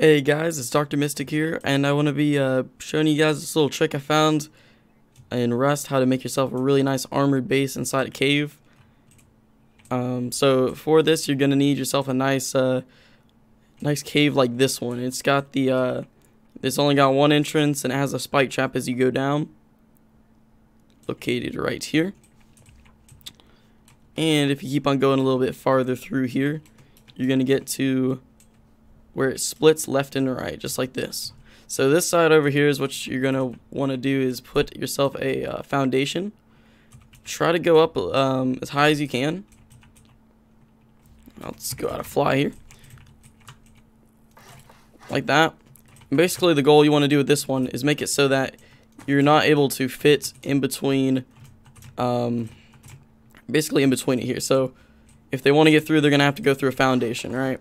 Hey guys, it's Dr. Mystic here, and I want to be showing you guys this little trick I found in Rust, how to make yourself a really nice armored base inside a cave. So for this, you're gonna need yourself a nice cave like this one. It's got the it's only got one entrance, and it has a spike trap as you go down, located right here. And if you keep on going a little bit farther through here, you're gonna get to where it splits left and right, just like this. So this side over here is what you're gonna want to do, is put yourself a foundation. Try to go up as high as you can. Let's go out of fly here, like that. And basically, the goal you want to do with this one is make it so that you're not able to fit in between, basically in between it here. So if they want to get through, they're gonna have to go through a foundation, right?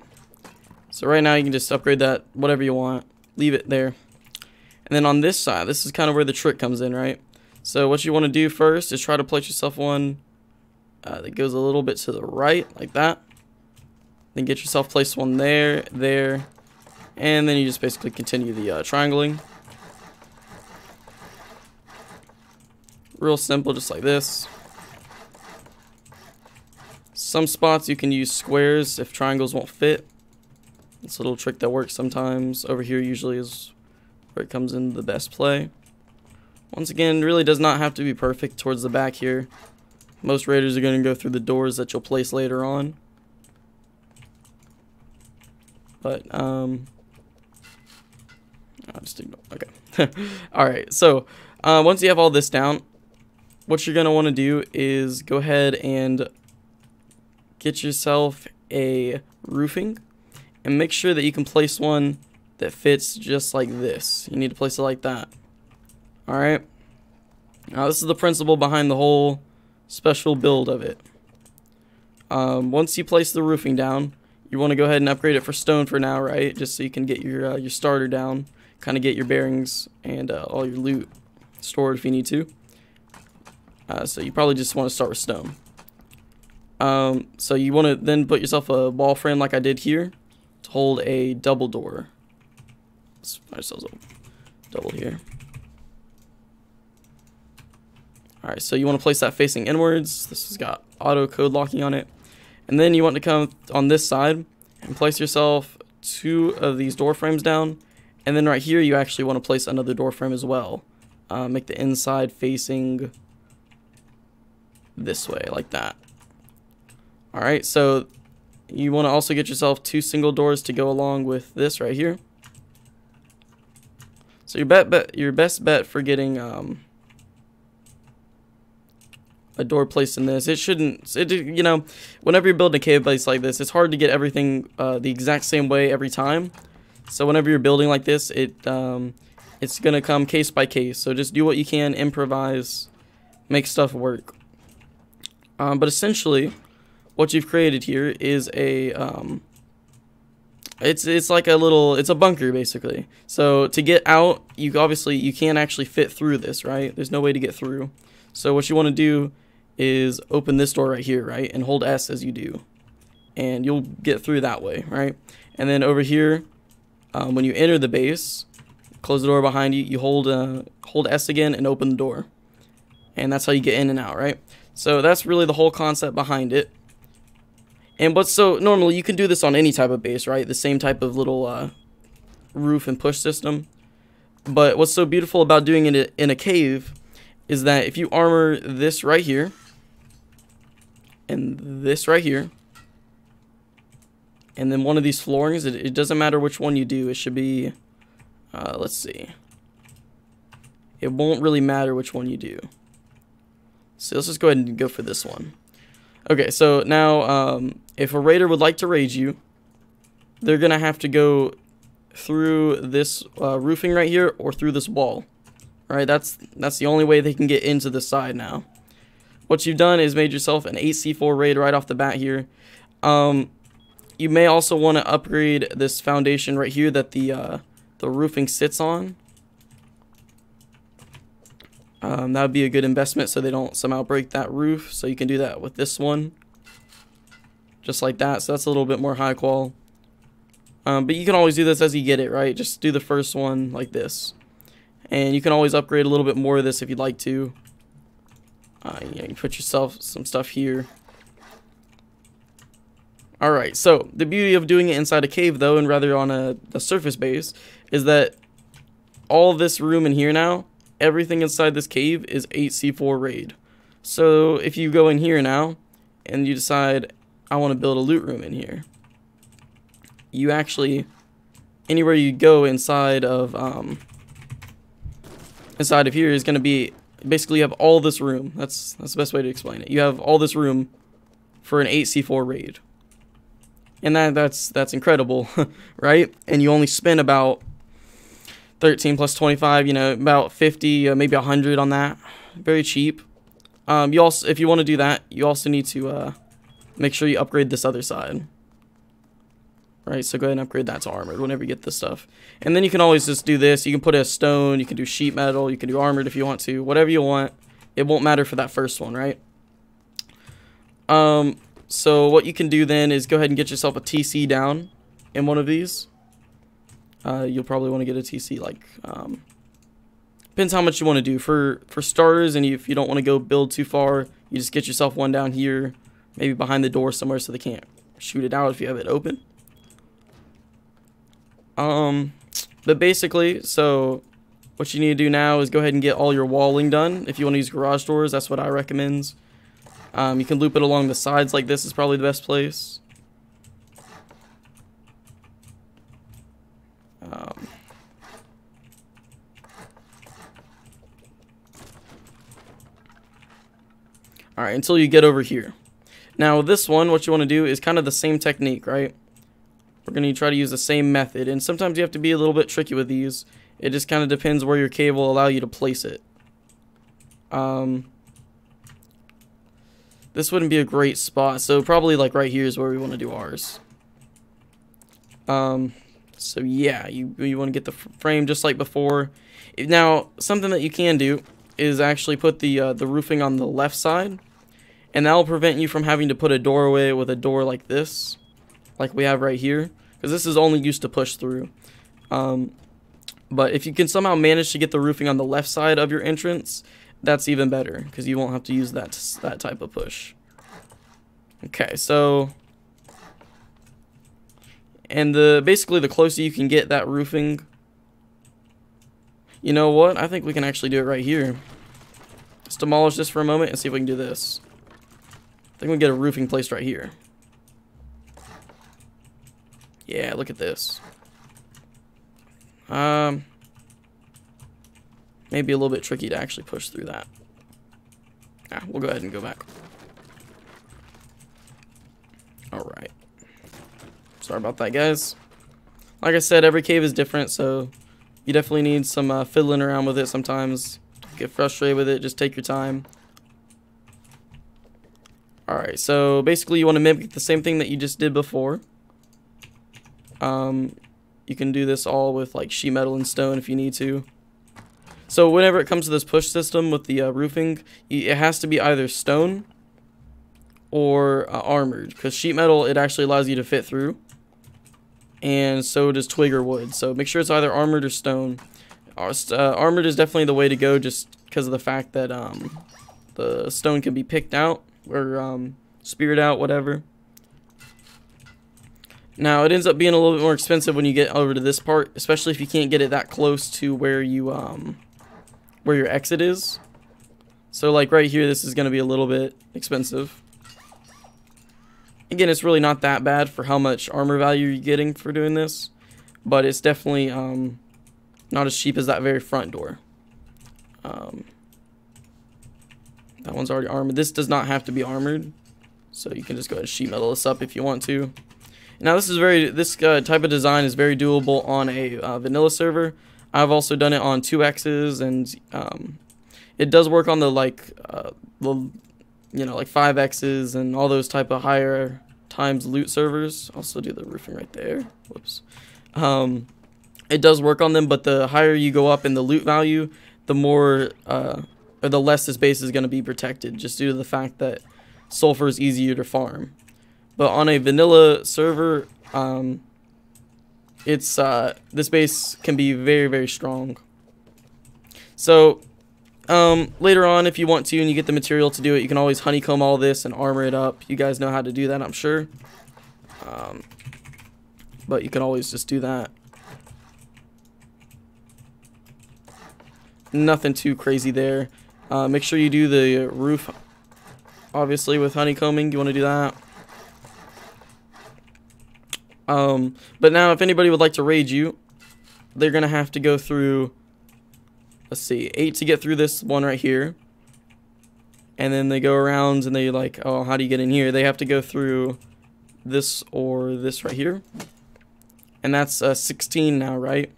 So right now you can just upgrade that whatever you want, leave it there. And then on this side, this is kind of where the trick comes in, right? So what you want to do first is try to place yourself one that goes a little bit to the right, like that. Then get yourself placed one there, and then you just basically continue the triangling. Real simple, just like this. Some spots you can use squares if triangles won't fit. It's a little trick that works sometimes. Over here usually is where it comes into the best play. Once again, really does not have to be perfect towards the back here. Most raiders are going to go through the doors that you'll place later on. But, I'll just ignore. Okay. Alright, so, once you have all this down, what you're going to want to do is go ahead and get yourself a roofing. And make sure that you can place one that fits just like this. You need to place it like that. Alright. Now this is the principle behind the whole special build of it. Once you place the roofing down, you want to go ahead and upgrade it for stone for now, right? Just so you can get your starter down. Kind of get your bearings and all your loot stored if you need to. So you probably just want to start with stone. So you want to then put yourself a wall frame like I did here, to hold a double door. Let's find ourselves a double here. Alright, so you want to place that facing inwards. This has got auto code locking on it. And then you want to come on this side and place yourself two of these door frames down. And then right here you actually want to place another door frame as well. Make the inside facing this way, like that. Alright, so you want to also get yourself two single doors to go along with this right here. So your best bet for getting a door placed in this, you know, whenever you're building a cave base like this, it's hard to get everything the exact same way every time. So whenever you're building like this, it's gonna come case by case. So just do what you can, improvise, make stuff work. But essentially, what you've created here is a it's like it's a bunker basically. So to get out, you can't actually fit through this, right? There's no way to get through. So what you want to do is open this door right here, right, and hold S as you do, and you'll get through that way, right? And then over here, when you enter the base, close the door behind you. You hold S again and open the door, and that's how you get in and out, right? So that's really the whole concept behind it. And normally you can do this on any type of base, right? The same type of little roof and push system. But what's so beautiful about doing it in a cave is that if you armor this right here and this right here, and then one of these floorings, it doesn't matter which one you do. It should be, let's see. It won't really matter which one you do. So let's just go ahead and go for this one. Okay, so now if a raider would like to raid you, they're gonna have to go through this roofing right here or through this wall. All right, that's the only way they can get into the side now. What you've done is made yourself an 8C4 raid right off the bat here. You may also want to upgrade this foundation right here that the roofing sits on. That would be a good investment so they don't somehow break that roof. So you can do that with this one, just like that. So that's a little bit more high qual. But you can always do this as you get it, right? Just do the first one like this. And you can always upgrade a little bit more of this if you'd like to. You put yourself some stuff here. Alright, so the beauty of doing it inside a cave, though, and rather on a surface base, is that all this room in here now, everything inside this cave is 8C4 raid. So if you go in here now, and you decide, I want to build a loot room in here, you actually, anywhere you go inside of here is going to be, basically you have all this room. That's the best way to explain it. You have all this room for an 8C4 raid. And that's incredible, right? And you only spend about 13 plus 25, you know, about 50, maybe 100 on that. Very cheap. You also, if you want to do that, you also need to make sure you upgrade this other side. Right, so go ahead and upgrade that to armored whenever you get this stuff. And then you can always just do this. You can put a stone, you can do sheet metal, you can do armored if you want to. Whatever you want. It won't matter for that first one, right? So what you can do then is go ahead and get yourself a TC down in one of these. You'll probably want to get a TC like, depends how much you want to do. For starters, and if you don't want to go build too far, you just get yourself one down here, maybe behind the door somewhere so they can't shoot it out if you have it open. But basically, so what you need to do now is go ahead and get all your walling done. If you want to use garage doors, that's what I recommend. You can loop it along the sides like this is probably the best place. Alright, until you get over here. Now this one, what you want to do is kind of the same technique, right? We're going to try to use the same method, and sometimes you have to be a little bit tricky with these. It just kind of depends where your cave will allow you to place it. This wouldn't be a great spot, so probably like right here is where we want to do ours. So yeah, you want to get the frame just like before. Now, something that you can do is actually put the roofing on the left side, and that will prevent you from having to put a doorway with a door like this, like we have right here, because this is only used to push through. But if you can somehow manage to get the roofing on the left side of your entrance, that's even better, because you won't have to use that type of push. Okay, so, and basically the closer you can get that roofing, you know what? I think we can actually do it right here. Let's demolish this for a moment and see if we can do this. I think we can get a roofing placed right here. Yeah, look at this. Maybe a little bit tricky to actually push through that. We'll go ahead and go back. Alright. Sorry about that, guys. Like I said, every cave is different, so you definitely need some fiddling around with it sometimes. Don't get frustrated with it, just take your time. Alright, so basically you want to mimic the same thing that you just did before. You can do this all with like sheet metal and stone if you need to. So whenever it comes to this push system with the roofing, it has to be either stone or armored, because sheet metal, it actually allows you to fit through, and so does twig or wood. So make sure it's either armored or stone. Armored is definitely the way to go, just because of the fact that the stone can be picked out or speared out, whatever. Now it ends up being a little bit more expensive when you get over to this part, especially if you can't get it that close to where you where your exit is. So like right here, this is going to be a little bit expensive. Again, it's really not that bad for how much armor value you're getting for doing this, but it's definitely not as cheap as that very front door. That one's already armored. This does not have to be armored, so you can just go ahead and sheet metal this up if you want to. Now this type of design is very doable on a vanilla server. I've also done it on 2x's, and it does work on the like 5x's and all those type of higher times loot servers. Also do the roofing right there. Whoops. It does work on them, but the higher you go up in the loot value, the more or the less this base is going to be protected, just due to the fact that sulfur is easier to farm. But on a vanilla server, it's this base can be very, very strong. So later on, if you want to and you get the material to do it, you can always honeycomb all this and armor it up. You guys know how to do that, I'm sure. But you can always just do that. Nothing too crazy there. Make sure you do the roof, obviously, with honeycombing. You want to do that. But now, if anybody would like to raid you, they're going to have to go through, let's see, 8 to get through this one right here. And then they go around and they like, oh, how do you get in here? They have to go through this or this right here. And that's 16 now, right?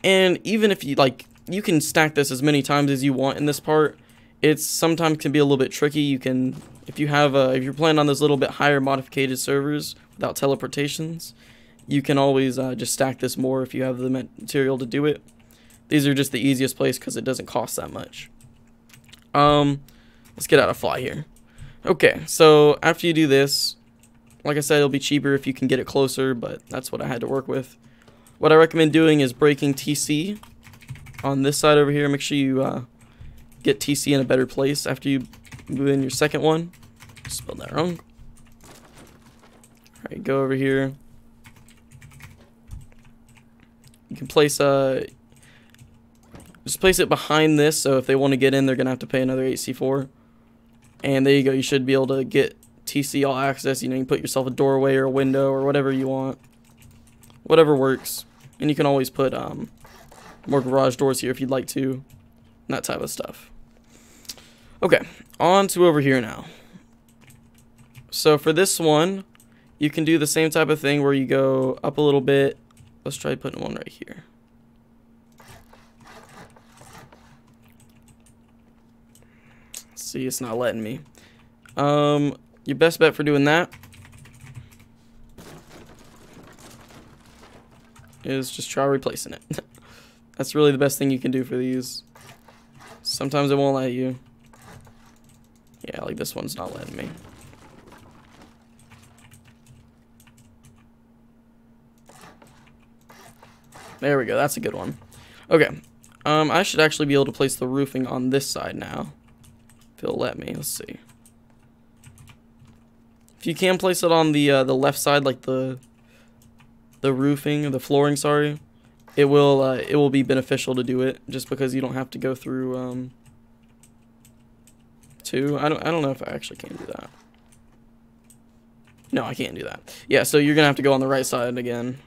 And even if you like, you can stack this as many times as you want in this part. It's sometimes can be a little bit tricky. You can, if you have if you're playing on those little bit higher modified servers without teleportations, you can always just stack this more if you have the material to do it. These are just the easiest place because it doesn't cost that much. Let's get out of fly here. Okay, so after you do this, like I said, it'll be cheaper if you can get it closer, but that's what I had to work with. What I recommend doing is breaking TC on this side over here. Make sure you get TC in a better place after you move in your second one. Spelled that wrong. Alright, go over here. You can place just place it behind this, so if they want to get in, they're going to have to pay another 8C4. And there you go, you should be able to get TC all access. You know, you can put yourself a doorway or a window or whatever you want. Whatever works. And you can always put more garage doors here if you'd like to. And that type of stuff. Okay, on to over here now. So for this one, you can do the same type of thing where you go up a little bit. Let's try putting one right here. See, it's not letting me. Your best bet for doing that is just try replacing it. That's really the best thing you can do for these. Sometimes it won't let you. Yeah, like this one's not letting me. There we go, that's a good one. Okay, I should actually be able to place the roofing on this side now. If it'll let me, let's see. If you can place it on the left side, like the roofing, the flooring, sorry, it will be beneficial to do it, just because you don't have to go through two. I don't know if I actually can do that. No, I can't do that. Yeah, so you're gonna have to go on the right side again.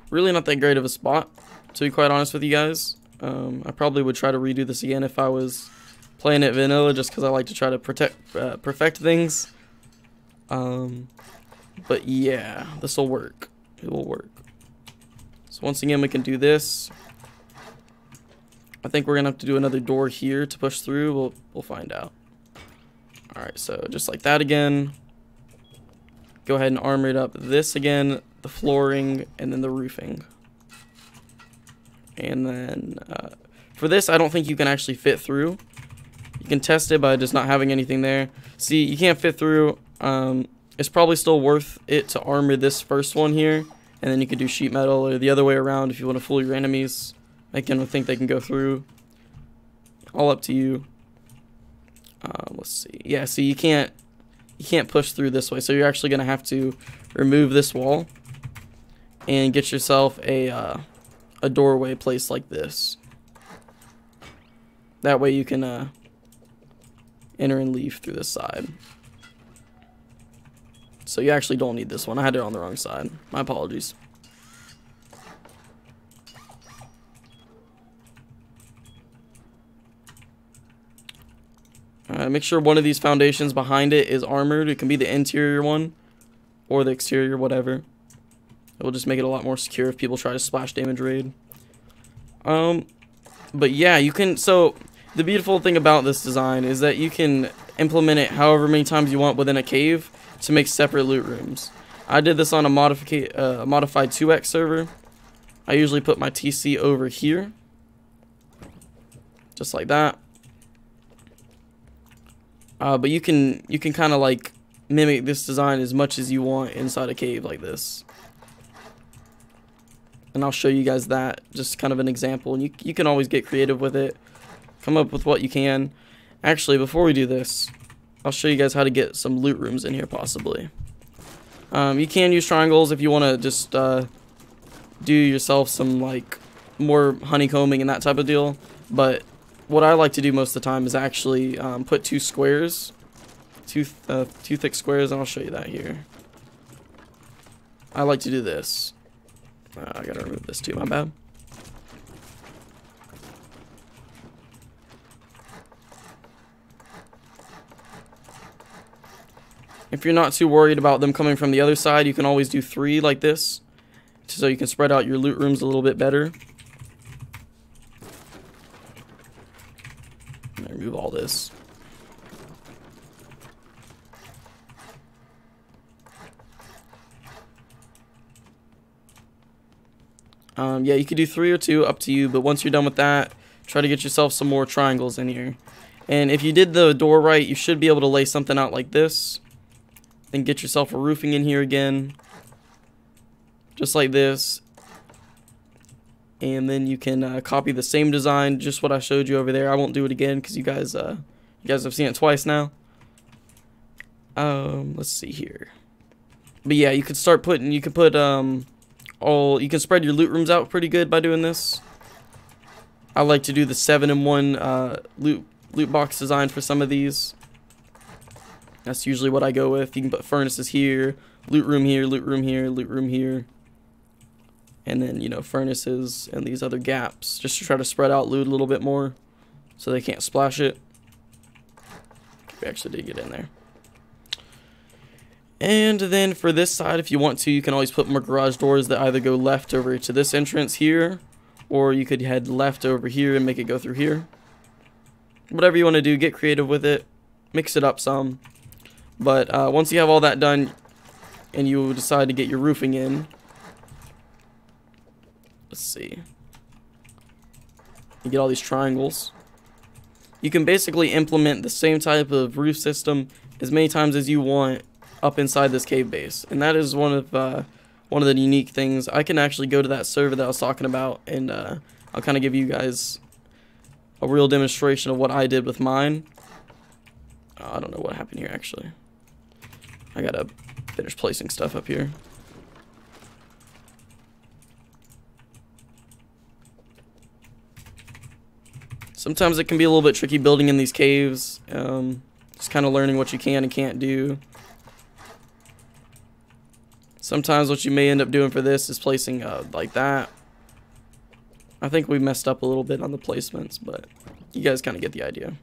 Really not that great of a spot, to be quite honest with you guys. I probably would try to redo this again if I was playing it vanilla, just because I like to try to perfect things. But yeah, this will work. It will work. So once again, we can do this. I think we're gonna have to do another door here to push through. We'll find out. All right, so just like that again. Go ahead and armor it up. This again, the flooring, and then the roofing. And then for this, I don't think you can actually fit through. You can test it by just not having anything there. See, you can't fit through. It's probably still worth it to armor this first one here, and then you can do sheet metal, or the other way around if you want to fool your enemies. I can think they can go through. All up to you. Let's see. Yeah, so you can't push through this way, so you're actually gonna have to remove this wall and get yourself a doorway placed like this. That way you can enter and leave through this side. So you actually don't need this one. I had it on the wrong side. My apologies. Make sure one of these foundations behind it is armored. It can be the interior one or the exterior, whatever. It will just make it a lot more secure if people try to splash damage raid. But yeah, you can. So the beautiful thing about this design is that you can implement it however many times you want within a cave to make separate loot rooms. I did this on a modified 2x server. I usually put my TC over here, just like that. But you can kind of like mimic this design as much as you want inside a cave like this. And I'll show you guys that, just kind of an example. And you can always get creative with it. Come up with what you can. Actually, before we do this, I'll show you guys how to get some loot rooms in here possibly. You can use triangles if you want to just do yourself some like more honeycombing and that type of deal. But what I like to do most of the time is actually put two squares, two thick squares, and I'll show you that here. I like to do this. I gotta remove this too, my bad. If you're not too worried about them coming from the other side, you can always do 3 like this, so you can spread out your loot rooms a little bit better. Remove all this. Yeah, you could do 3 or 2, up to you, but once you're done with that, try to get yourself some more triangles in here. And if you did the door right, you should be able to lay something out like this. Then get yourself a roofing in here again. Just like this. And then you can copy the same design, just what I showed you over there. I won't do it again because you guys have seen it twice now. Let's see here. But yeah, you could start putting, you can put you can spread your loot rooms out pretty good by doing this. I like to do the 7-in-1 loot box design for some of these. That's usually what I go with. You can put furnaces here, loot room here, loot room here, loot room here. And then, you know, furnaces and these other gaps, just to try to spread out loot a little bit more so they can't splash it. We actually did get in there. And then for this side, if you want to, you can always put more garage doors that either go left over to this entrance here, or you could head left over here and make it go through here. Whatever you want to do, get creative with it, mix it up some. But once you have all that done and you decide to get your roofing in, let's see, you get all these triangles. You can basically implement the same type of roof system as many times as you want up inside this cave base, and that is one of the unique things. I can actually go to that server that I was talking about, and I'll kind of give you guys a real demonstration of what I did with mine. I don't know what happened here actually. I gotta finish placing stuff up here. Sometimes it can be a little bit tricky building in these caves. Just kind of learning what you can and can't do. Sometimes what you may end up doing for this is placing like that. I think we messed up a little bit on the placements, but you guys kind of get the idea.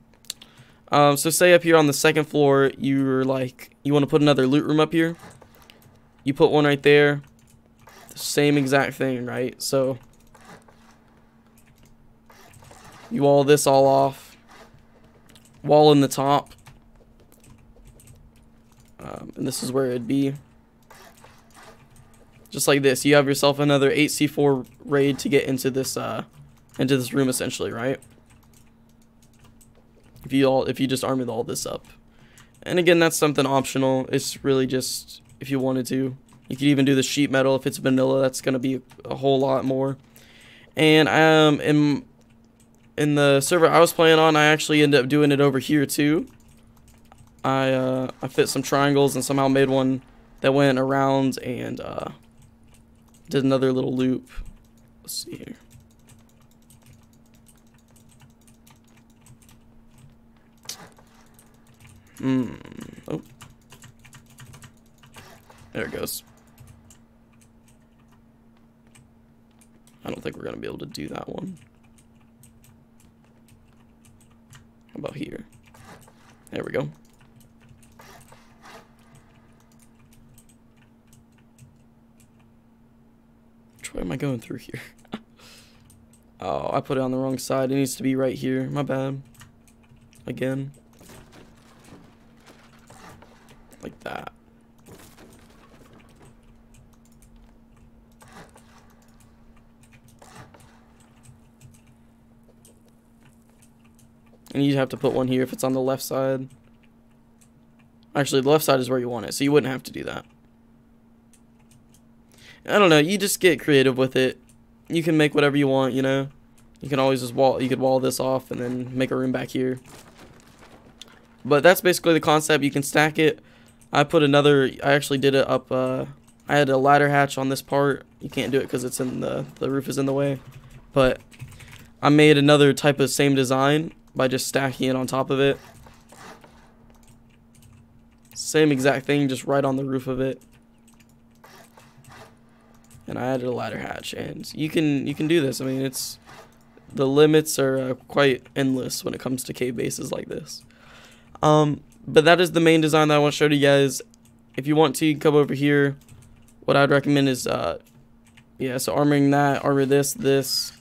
So say up here on the second floor, you want to put another loot room up here. You put one right there. The same exact thing, right? So you wall this all off. Wall in the top. And this is where it'd be. Just like this, you have yourself another 8C4 raid to get into this room essentially, right? If you just armor all this up. And again, that's something optional. It's really just if you wanted to. You could even do the sheet metal if it's vanilla. That's gonna be a whole lot more. And in the server I was playing on, I actually ended up doing it over here too. I fit some triangles and somehow made one that went around and did another little loop. Let's see here. Oh. There it goes. I don't think we're going to be able to do that one. How about here? There we go. Which way am I going through here? Oh, I put it on the wrong side. It needs to be right here. My bad. Again. Like that. And you'd have to put one here if it's on the left side. Actually, the left side is where you want it, so you wouldn't have to do that. I don't know, you just get creative with it. You can make whatever you want, you know. You can always just you could wall this off and then make a room back here. But that's basically the concept. You can stack it. I actually did it up, I had a ladder hatch on this part. You can't do it because it's in the roof is in the way. But I made another type of same design by just stacking it on top of it. Same exact thing, just right on the roof of it. And I added a ladder hatch, and you can do this. I mean, the limits are quite endless when it comes to cave bases like this. But that is the main design that I want to show to you guys. If you want to, you can come over here. What I'd recommend is, yeah, so armoring that, armor this,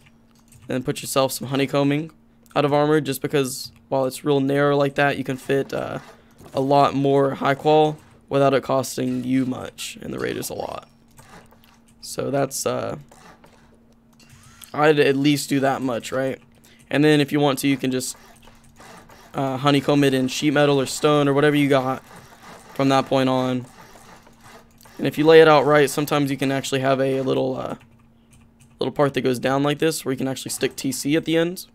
and put yourself some honeycombing out of armor, just because while it's real narrow like that, you can fit a lot more high qual without it costing you much, and the rate is a lot. So that's, I'd at least do that much, right? And then if you want to, you can just honeycomb it in sheet metal or stone or whatever you got from that point on. And if you lay it out right, sometimes you can actually have a little part that goes down like this, where you can actually stick TC at the end.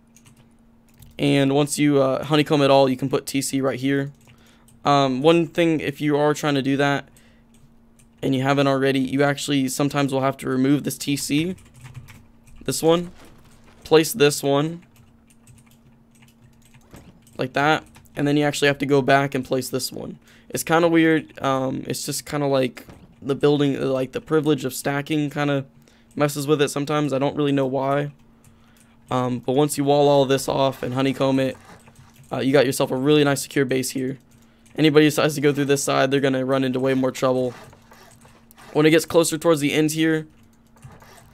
And once you honeycomb it all, you can put TC right here. One thing, if you are trying to do that and you haven't already, you actually sometimes will have to remove this TC, this one, place this one like that, and then you actually have to go back and place this one. It's kind of weird. It's just kind of like the building, like the privilege of stacking kind of messes with it sometimes. I don't really know why. But once you wall all this off and honeycomb it, you got yourself a really nice secure base here. Anybody who decides to go through this side, they're going to run into way more trouble. When it gets closer towards the end here,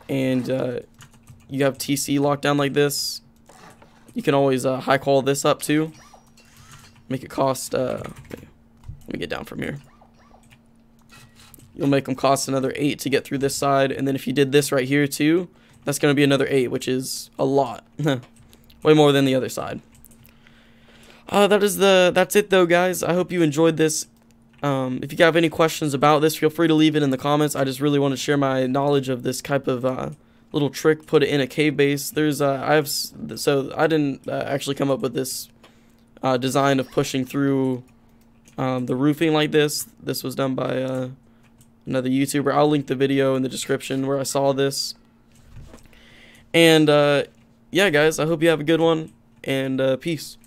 and you have TC locked down like this, you can always high call this up too. Make it cost, let me get down from here. You'll make them cost another 8 to get through this side, and then if you did this right here too, that's going to be another 8, which is a lot. Way more than the other side. That's it though, guys. I hope you enjoyed this. If you have any questions about this, feel free to leave it in the comments. I just really want to share my knowledge of this type of little trick, put it in a cave base. There's so I didn't actually come up with this design of pushing through the roofing like this. This was done by another YouTuber. I'll link the video in the description where I saw this. And yeah, guys, I hope you have a good one, and peace.